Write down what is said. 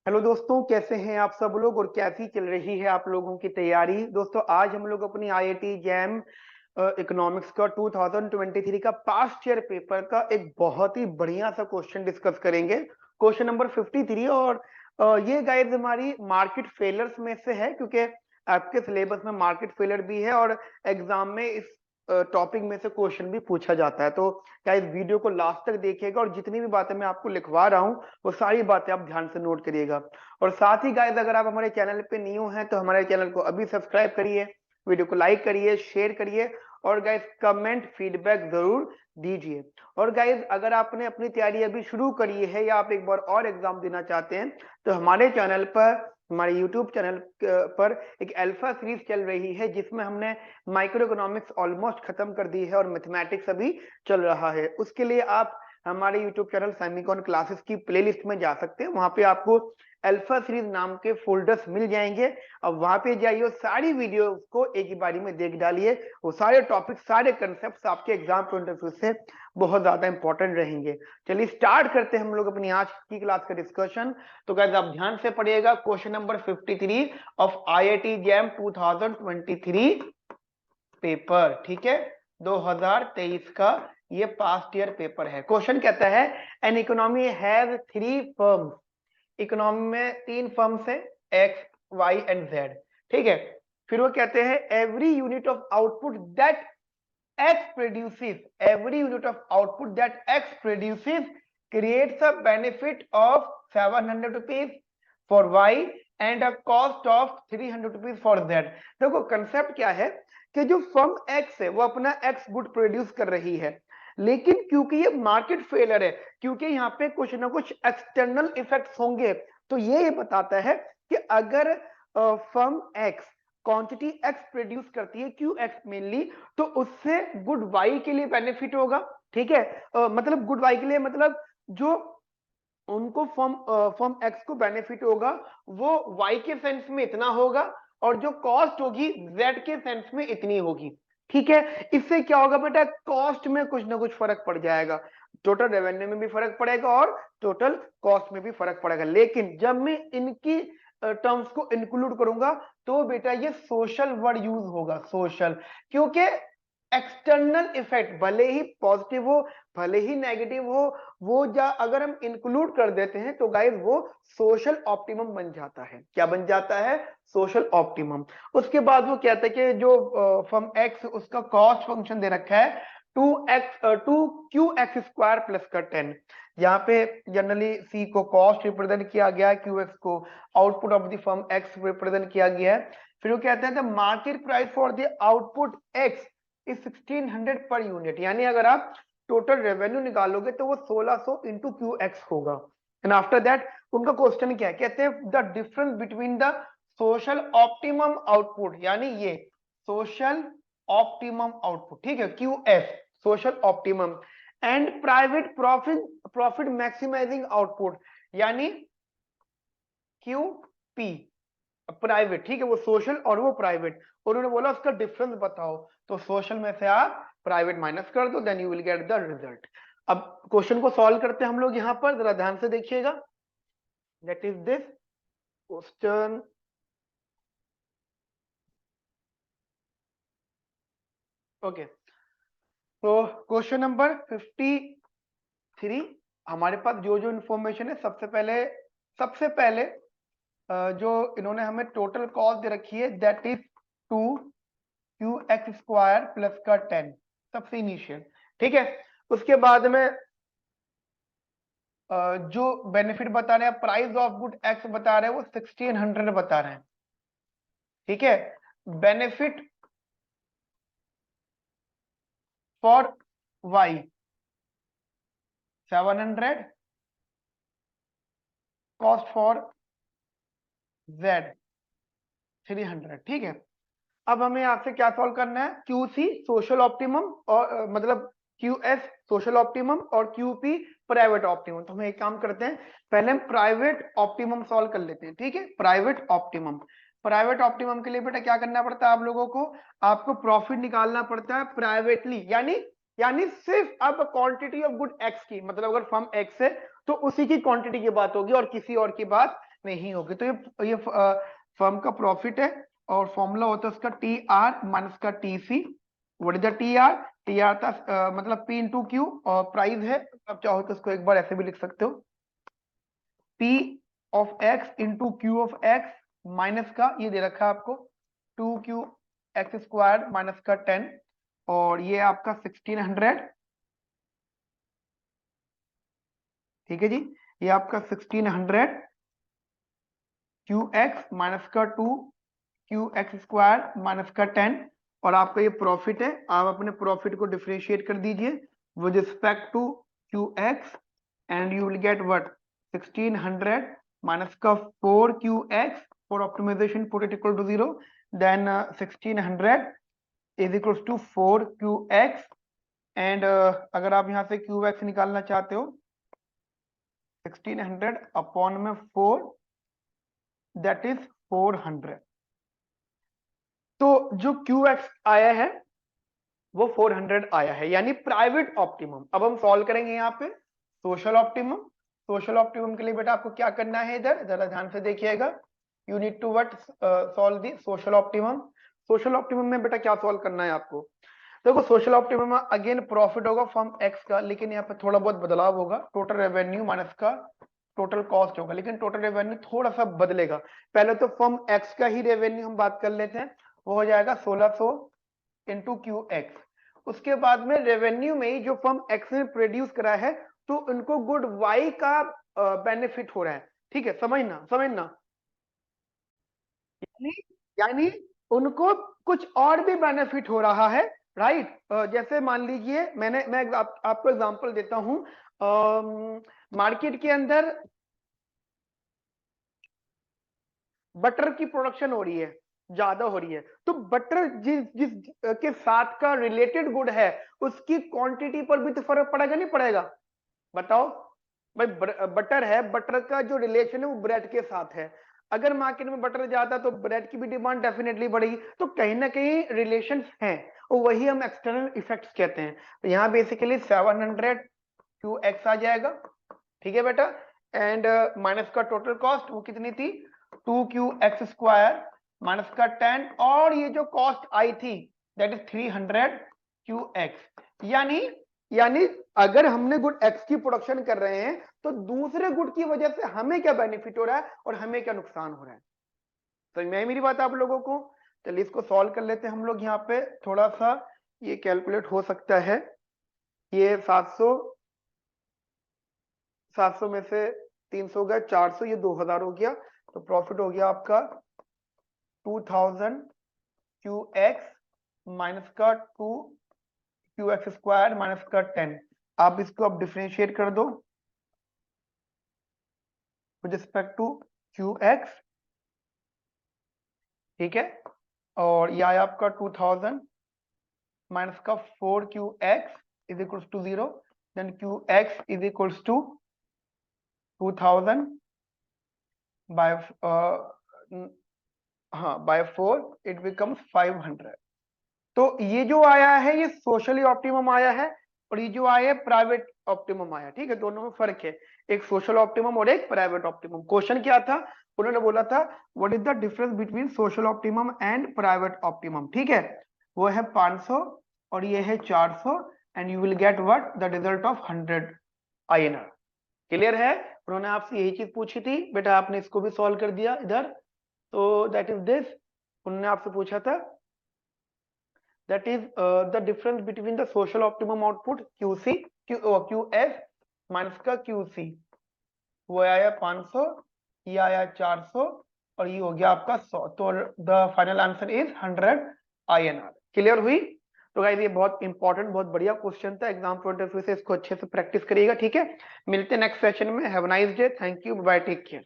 Hello दोस्तों, कैसे हैं आप सब लोग और कैसी चल रही है आप लोगों की तैयारी। दोस्तों, आज हम लोग अपनी आईआईटी जैम इकोनॉमिक्स का 2023 का पास्ट ईयर पेपर का एक बहुत ही बढ़िया सा क्वेश्चन डिस्कस करेंगे। Question number 53। और ये गाइस हमारी मार्केट फेलर्स में से है, क्योंकि आपके सिलेबस में मार्केट फेलर भी है और एग्जाम में इस टॉपिक में से क्वेश्चन भी पूछा जाता है। तो गाइस वीडियो को लास्ट तक देखिएगा और जितनी भी बातें मैं आपको लिखवा रहा हूँ वो सारी बातें आप ध्यान से नोट करिएगा। और साथ ही गाइस, अगर आप हमारे चैनल पे न्यू हैं तो हमारे चैनल को अभी सब्सक्राइब करिए, वीडियो को लाइक करिए, शेयर करिए और गाइस कमेंट फीडबैक जरूर दीजिए। और गाइस, अगर आपने अपनी तैयारी अभी शुरू करी है या आप एक बार और एग्जाम देना चाहते हैं तो हमारे चैनल पर, हमारे यूट्यूब चैनल पर एक अल्फा सीरीज चल रही है जिसमें हमने माइक्रो इकोनॉमिक्स ऑलमोस्ट खत्म कर दी है और मैथमेटिक्स अभी चल रहा है। उसके लिए आप हमारे यूट्यूब चैनल सेमिकॉन क्लासेस की प्लेलिस्ट में जा सकते हैं। वहां पे आपको अल्फा सीरीज नाम के फोल्डर्स मिल जाएंगे। अब वहां पे जाइए, सारी वीडियो को एक ही बारी में देख डालिए। वो सारे टॉपिक, सारे कंसेप्ट आपके एग्जाम पॉइंट ऑफ व्यू से बहुत ज्यादा इंपॉर्टेंट रहेंगे। चलिए स्टार्ट करते हैं हम लोग अपनी आज की क्लास का डिस्कशन। तो गाइस, आप ध्यान से पढ़िएगा। Question number 53 of IIT jam 2023 paper, ठीक है, 2023 का ये पास्ट ईयर पेपर है। क्वेश्चन कहता है an economy has three firms. Economy में तीन फर्म्स है, एक्स, वाई एंड जेड, ठीक है। फिर वो कहते हैं every unit of output that X produces, every unit of output that X produces creates a benefit of 700 rupees for Y and a cost of 300 rupees for Z. देखो concept क्या है कि जो फर्म एक्स है वो अपना x good produce कर रही है, लेकिन क्योंकि ये मार्केट फेलर है, क्योंकि यहाँ पे कुछ ना कुछ एक्सटर्नल इफेक्ट्स होंगे, तो ये बताता है कि अगर firm x quantity x produce करती है, क्यू एक्स मेनली, तो उससे गुड वाई के लिए बेनिफिट होगा, ठीक है। मतलब गुड वाई के लिए मतलब जो उनको फर्म फर्म एक्स को बेनिफिट होगा वो वाई के सेंस में इतना होगा और जो कॉस्ट होगी जेड के सेंस में इतनी होगी, ठीक है। इससे क्या होगा बेटा, कॉस्ट में कुछ ना कुछ फर्क पड़ जाएगा, टोटल रेवेन्यू में भी फर्क पड़ेगा और टोटल कॉस्ट में भी फर्क पड़ेगा। लेकिन जब मैं इनकी टर्म्स को इंक्लूड करूंगा तो बेटा ये सोशल वर्ड यूज होगा, सोशल, क्योंकि एक्सटर्नल इफेक्ट भले ही पॉजिटिव हो भले ही नेगेटिव हो, वो अगर हम इंक्लूड कर देते हैं तो गाइस वो सोशल ऑप्टिमम बन जाता है। क्या बन जाता है? Social optimum. उसके बाद वो कहता है कि जो फर्म एक्स, उसका कॉस्ट फंक्शन दे रखा है 2 क्यू एक्स प्लस का 10। यहाँ पे जनरली सी को कॉस्ट रिप्रेजेंट किया गया है, क्यू एक्स को output of the firm x represent किया गया है। फिर वो कहते हैं the market price for the output x is 1600 per unit, यानी अगर आप टोटल रेवेन्यू निकालोगे तो वो 1600 इंटू क्यू एक्स होगा। एंड आफ्टर दैट उनका क्वेश्चन क्या है, कहते हैं the difference between the social optimum output, यानी ये सोशल ऑप्टिमम आउटपुट, ठीक है, Q S social optimum, and private profit profit maximising output, यानी क्यू पी प्राइवेट, ठीक है, वो सोशल और वो प्राइवेट। उन्होंने बोला उसका डिफरेंस बताओ, तो सोशल में से आप प्राइवेट माइनस कर दो, then you will get the result. अब क्वेश्चन को सॉल्व करते हैं हम लोग, यहां पर जरा ध्यान से देखिएगा। That is this question. Okay, तो क्वेश्चन नंबर 53, हमारे पास जो जो इंफॉर्मेशन है, सबसे पहले जो इन्होंने हमें टोटल कॉस्ट दे रखी है that is 2 Q x square plus का 10, सबसे इनिशियल, ठीक है। उसके बाद में जो बेनिफिट बता रहे हैं, प्राइस ऑफ गुड एक्स बता रहे हैं वो 1600 बता रहे हैं, ठीक है। Benefit for Y 700, cost for Z 300, ठीक है। अब हमें आपसे क्या सॉल्व करना है, क्यू सी सोशल ऑप्टिमम और मतलब क्यू एस सोशल ऑप्टिमम और क्यू पी प्राइवेट ऑप्टिमम। तो हम एक काम करते हैं, पहले हम प्राइवेट ऑप्टिमम सॉल्व कर लेते हैं, ठीक है। प्राइवेट ऑप्टिमम के लिए बेटा क्या करना पड़ता है आप लोगों को, आपको प्रॉफिट निकालना पड़ता है प्राइवेटली, यानी सिर्फ अब क्वांटिटी ऑफ गुड एक्स की, मतलब अगर फर्म एक्स है तो उसी की क्वांटिटी की बात होगी और किसी और की बात नहीं होगी। तो ये फर्म का प्रॉफिट है और फॉर्मूला होता है उसका टी आर माइनस का T C. What is the T R? T R था मतलब पी इंटू क्यू, और प्राइस है, अब चाहो तो उसको एक बार ऐसे भी लिख सकते हो, P of x into Q of x minus का, ये दे रखा है आपको 2q एक्स स्क्वायर माइनस का 10, और ये आपका 1600, ठीक है जी। ये आपका 1600 क्यू एक्स माइनस का 2 क्यू एक्स स्क्वायर माइनस का 10, और आपका ये प्रॉफिट है। आप अपने प्रॉफिट को डिफरेंशिएट कर दीजिए with respect to Q X, and you will get what 1600 minus का 4qx for optimisation put it equal to 0, then 1600 is equal to 4qx, and अगर आप यहां से qx निकालना चाहते हो 1600 अपॉन में 4, दैट इज 400। तो जो qx आया है वो 400 आया है, यानी प्राइवेट ऑप्टिमम। अब हम सॉल्व करेंगे यहाँ पे सोशल ऑप्टिमम। सोशल ऑप्टिमम के लिए बेटा आपको क्या करना है, इधर जरा ध्यान से देखिएगा, you need to what solve the social optimum. Social optimum में बेटा क्या सॉल्व करना है आपको? देखो सोशल ऑप्टिमम में अगेन प्रॉफिट होगा फर्म एक्स का, लेकिन यहाँ पे थोड़ा बहुत बदलाव होगा, टोटल रेवेन्यू माइनस का टोटल कॉस्ट होगा, लेकिन टोटल रेवेन्यू थोड़ा सा बदलेगा। पहले तो फर्म एक्स का ही रेवेन्यू हम बात कर लेते हैं, वो हो जाएगा 1600 इंटू क्यू एक्स। उसके बाद में रेवेन्यू में ही जो फर्म एक्स ने प्रोड्यूस करा है, तो उनको गुड वाई का बेनिफिट हो रहा है, ठीक है, समझना समझना, यानी यानी उनको कुछ और भी बेनिफिट हो रहा है, राइट। जैसे मान लीजिए मैं आपको एग्जांपल देता हूं, मार्केट के अंदर बटर की प्रोडक्शन हो रही है, ज्यादा हो रही है, तो बटर जिस जिस के साथ का रिलेटेड गुड है उसकी क्वांटिटी पर भी तो फर्क पड़ेगा नहीं पड़ेगा? बताओ भाई, बटर है, बटर का जो रिलेशन है वो ब्रेड के साथ है। अगर मार्केट में बटर ज्यादा तो ब्रेड की भी डिमांड डेफिनेटली बढ़ेगी, तो कहीं ना कहीं रिलेशन हैं, और वही हम एक्सटर्नल इफेक्ट्स कहते हैं। तो यहाँ बेसिकली 700 क्यू एक्स आ जाएगा, ठीक है बेटा, एंड माइनस का टोटल कॉस्ट वो कितनी थी 2q एक्स स्क्वायर माइनस का 10, और ये जो कॉस्ट आई थी दैट इज 300 q एक्स। यानी अगर हमने गुड एक्स की प्रोडक्शन कर रहे हैं तो दूसरे गुड की वजह से हमें क्या बेनिफिट हो रहा है और हमें क्या नुकसान हो रहा है। तो मैं मेरी बात आप लोगों को, चलिए इसको सॉल्व कर लेते हैं हम लोग। यहाँ पे थोड़ा सा ये कैलकुलेट हो सकता है, ये 700 में से 300 गया, 400, ये 2000 हो गया, तो प्रॉफिट हो गया आपका 2000 क्यू एक्स माइनस का 2 क्यू एक्स स्क्वायर माइनस का 10। आप इसको अब डिफरेंशिएट कर दो with respect to Q X, ठीक है, और ये आया आपका 2000 माइनस का 4qx is equals to 0, then qx is equals to 2000 by हाँ बाय 4, इट बिकम्स 500। तो ये जो आया है ये सोशली ऑप्टिमम आया है, और ये जो आया है प्राइवेट ऑप्टिमम आया, ठीक है, दोनों में फर्क है, एक सोशल ऑप्टिमम और एक प्राइवेट ऑप्टिमम। क्वेश्चन क्या था, उन्होंने बोला था what is the difference between social optimum and private optimum, ठीक है, वो है 500 और ये है 400, and you will get what the result of 100 INR। Clear है? उन्होंने आपसे यही चीज पूछी थी बेटा, आपने इसको भी सॉल्व कर दिया इधर, तो दैट इज दिस। उन्होंने आपसे पूछा था that is the difference between the social optimum output QS minus का QC, वो आया 500, ये आया 400, और ये हो गया आपका 100, तो the final answer is 100 INR। Clear हुई? तो गाइस ये बहुत इंपॉर्टेंट, बहुत बढ़िया क्वेश्चन था, एग्जाम पॉइंट ऑफ व्यू से इसको अच्छे से प्रैक्टिस करिएगा, ठीक है। मिलते हैं नेक्स्ट सेशन में, have a nice day, thank you, bye, take care.